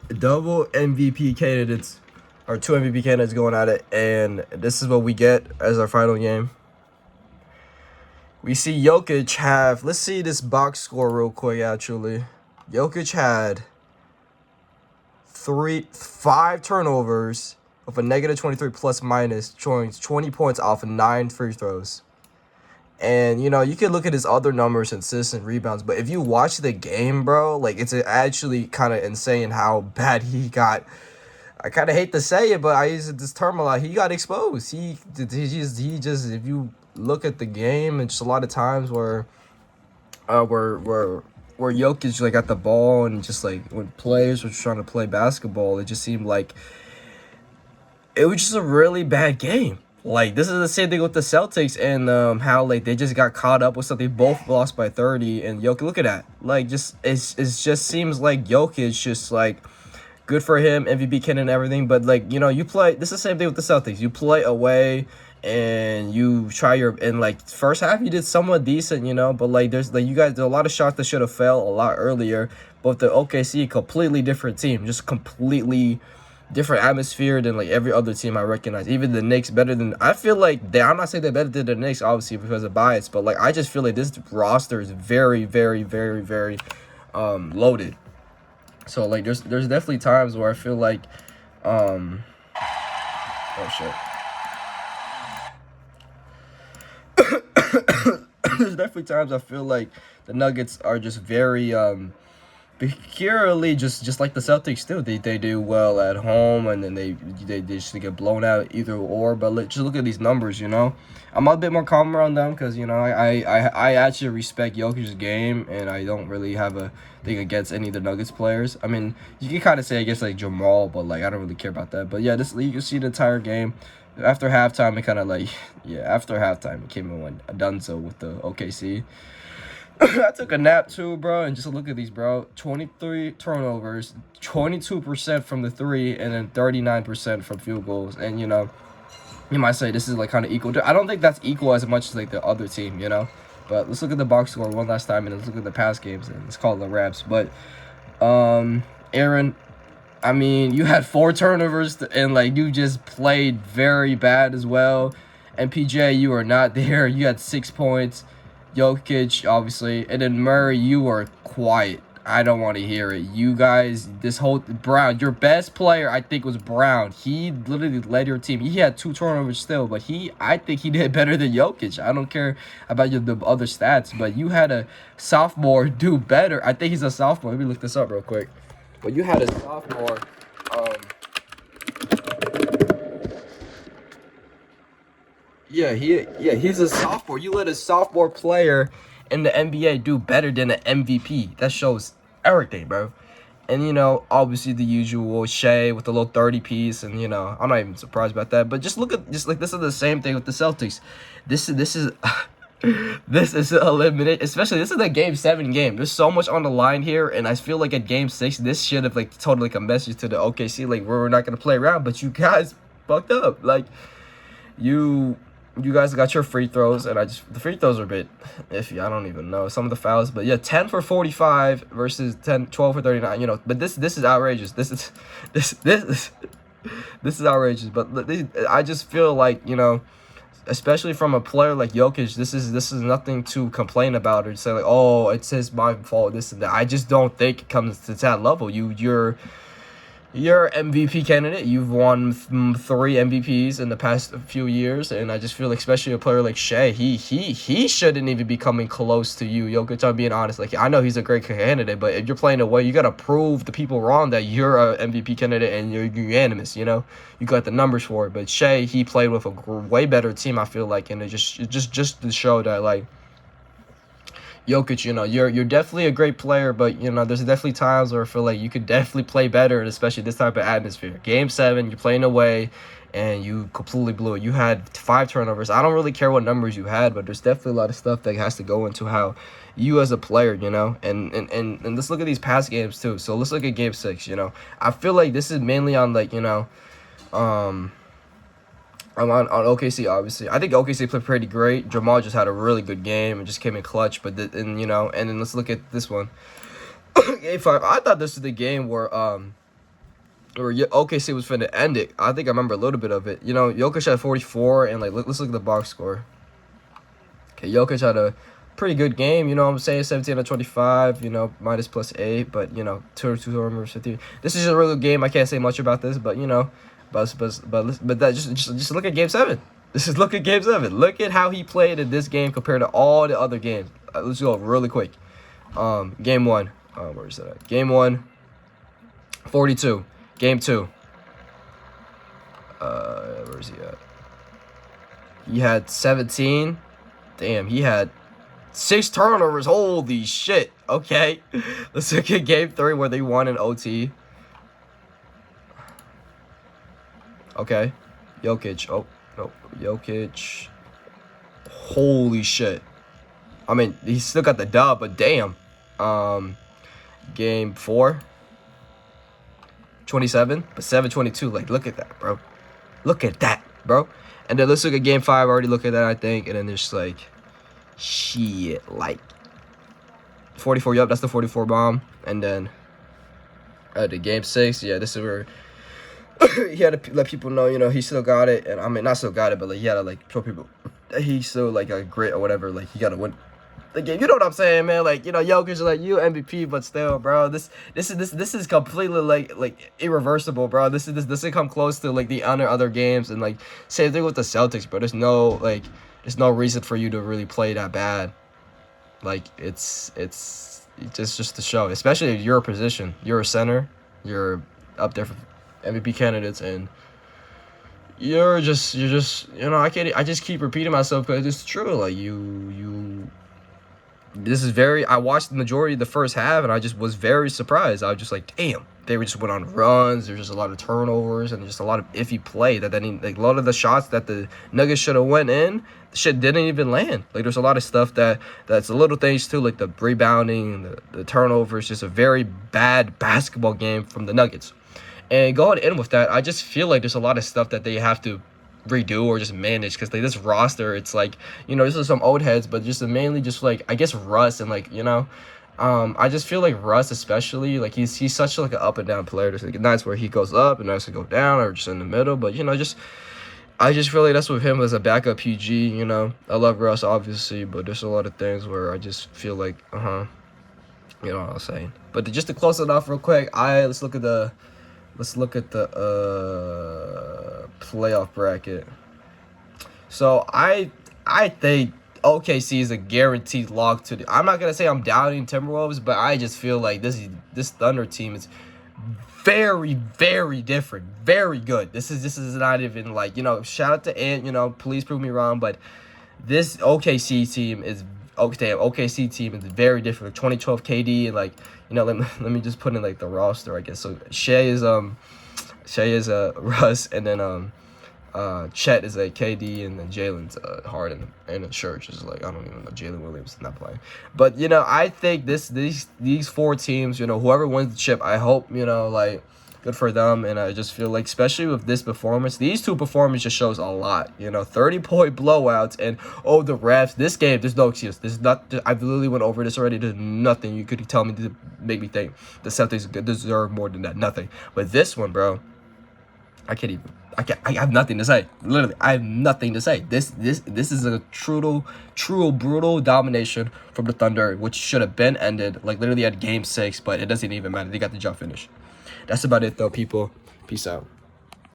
double MVP candidates, or two MVP candidates going at it, and this is what we get as our final game. We see Jokic have, let's see this box score real quick, actually. Jokic had 5 turnovers with a negative 23 plus minus, showing 20 points off of 9 free throws. And, you can look at his other numbers, assists and rebounds, but if you watch the game, bro, like, it's actually kind of insane how bad he got. I kind of hate to say it, but I use this term a lot. He got exposed. He just, if you look at the game, it's just a lot of times where Jokic like got the ball, and just like when players were trying to play basketball, it just seemed like it was just a really bad game. Like, this is the same thing with the Celtics, and how like they just got caught up with something. Both lost by 30, and Jokic, look at that. Like, just it just seems like Jokic just like, good for him, MVP candidate and everything. But like, you play. This is the same thing with the Celtics. You play away, and you try and like first half you did somewhat decent, but like there's a lot of shots that should have fell a lot earlier. But the OKC, completely different team, just completely different atmosphere than like every other team I recognize. Even the Knicks, better than, I feel like I'm not saying they're better than the Knicks, obviously, because of bias, but like I just feel like this roster is very, very, very, very loaded. So like there's definitely times where I feel like oh shit. There's definitely times I feel like the Nuggets are just very peculiarly just like the Celtics do. They do well at home, and then they just get blown out either or. But just look at these numbers. I'm a bit more calmer on them because I actually respect Jokic's game, and I don't really have a thing against any of the Nuggets players. I mean, you can kind of say against like Jamal, but like I don't really care about that. But yeah, this you can see the entire game. After halftime, it kind of like, after halftime, it came in when Dunzo with the OKC. I took a nap too, bro, and just look at these, bro. 23 turnovers, 22% from the 3, and then 39% from field goals. And, you might say this is like kind of equal. I don't think that's equal as much as like the other team, But let's look at the box score one last time, and let's look at the past games, and let's call it the Raps. But, Aaron, I mean, you had 4 turnovers, and like you just played very bad as well. And PJ, you were not there. You had 6 points. Jokic, obviously, and then Murray, you were quiet. I don't want to hear it. You guys, this whole Brown, your best player, I think, was Brown. He literally led your team. He had 2 turnovers still, but I think he did better than Jokic. I don't care about the other stats, but you had a sophomore do better. I think he's a sophomore. Let me look this up real quick. But you had a sophomore. He's a sophomore. You let a sophomore player in the NBA do better than an MVP. That shows everything, bro. And obviously the usual Shea with the little 30 piece, and I'm not even surprised about that. But just like this is the same thing with the Celtics. This is this is eliminated. Especially this is a Game 7 game. There's so much on the line here, and I feel like at Game 6 this should have like totally like a message to the OKC, like we're not gonna play around, but you guys fucked up. Like you guys got your free throws, and the free throws are a bit iffy. I don't even know some of the fouls, but yeah, 10 for 45 versus 12 for 39. But this is outrageous. This is outrageous. But I just feel like especially from a player like Jokic, this is nothing to complain about or say like, oh, it's my fault, this and that. I just don't think it comes to that level. You're MVP candidate. You've won 3 MVPs in the past few years, and I just feel like, especially a player like Shea, he shouldn't even be coming close to you, Jokic. I'm being honest. Like, I know he's a great candidate, but if you're playing away, you gotta prove the people wrong that you're a MVP candidate and you're unanimous. You got the numbers for it. But Shea, he played with a way better team, I feel like, and it just to show that like, Jokic, you're definitely a great player, but there's definitely times where I feel like you could definitely play better, and especially this type of atmosphere. Game 7, you're playing away, and you completely blew it. You had 5 turnovers. I don't really care what numbers you had, but there's definitely a lot of stuff that has to go into how you as a player, and let's look at these past games too. So let's look at Game 6. I feel like this is mainly on like I'm on OKC, obviously. I think OKC played pretty great. Jamal just had a really good game and just came in clutch. But and then let's look at this one. Game 5. I thought this was the game where or OKC was finna end it. I think I remember a little bit of it. You know, Jokic had 44, and like let's look at the box score. Okay, Jokic had a pretty good game. You know what I'm saying, 17 of 25. You know, minus +8, but you know, two turnovers, 50. This is a really good game. I can't say much about this, but you know, but that just look at Game 7. Just look at Game 7. Look at how he played in this game compared to all the other games. Let's go really quick. Game 1. Where is that at? Game 1, 42. Game 2. Where is he at? He had 17. Damn, he had 6 turnovers. Holy shit. Okay. Let's look at Game 3 where they won in OT. Okay. Jokic. Oh, no. Jokic. Holy shit. I mean, he still got the dub, but damn. Game 4. 27, but 7-22. Like, look at that, bro. Look at that, bro. And then let's look at Game 5. I already looked at that, I think. And then there's like, shit, like 44. Yup, that's the 44 bomb. And then the Game 6. Yeah, this is where he had to let people know, you know, he still got it. And I mean, not still got it, but like he had to like show people that he's still like a grit or whatever. Like he got to win the game. You know what I'm saying, man? Like, you know, Jokic is like, you MVP, but still, bro, this is completely like irreversible, bro. This doesn't come close to like the other games. And like same thing with the Celtics, bro. There's no reason for you to really play that bad. Like it's just to show, especially if you're a position, you're a center, you're up there for MVP candidates, and you're just you know, I just keep repeating myself because it's true. Like this is very. I watched the majority of the first half, and I just was very surprised. I was just like, damn, they just went on runs. There's just a lot of turnovers and just a lot of iffy play. That then like a lot of the shots that the Nuggets should have went in, shit didn't even land. Like there's a lot of stuff that's a little things too, like the rebounding and the turnovers. Just a very bad basketball game from the Nuggets. And going in with that, I just feel like there's a lot of stuff that they have to redo or just manage, because like this roster, it's like, you know, this is some old heads, but just mainly just like, I guess, Russ, and like, you know, I just feel like Russ especially, like he's such like an up and down player. There's like nights where he goes up and nights to go down, or just in the middle. But you know, I just feel like that's with him as a backup PG. You know, I love Russ obviously, but there's a lot of things where I just feel like you know what I'm saying. But just to close it off real quick, let's look at the playoff bracket. So I think OKC is a guaranteed lock to the. I'm not gonna say I'm doubting Timberwolves, but I just feel like this Thunder team is very, very different, very good. This is not even like, you know, shout out to Ant, you know, please prove me wrong, but this OKC team is OKC team is very different. Like 2012 KD, and like, you know, let me just put in like the roster, I guess. So Shea is Russ, and then Chet is like KD, and then Jalen's Harden, and then Church is like, I don't even know, Jalen Williams is not playing. But you know, I think these 4 teams, you know, whoever wins the chip, I hope, you know, like, good for them. And I just feel like, especially with this performance, these 2 performances just shows a lot. You know, 30-point blowouts, and the refs. This game, there's no excuse. There's not. I literally went over this already. There's nothing you could tell me to make me think the Celtics deserve more than that. Nothing. But this one, bro, I have nothing to say. Literally, I have nothing to say. This is a true brutal domination from the Thunder, which should have been ended like literally at Game 6, but it doesn't even matter. They got the job finished. That's about it though, people. Peace out.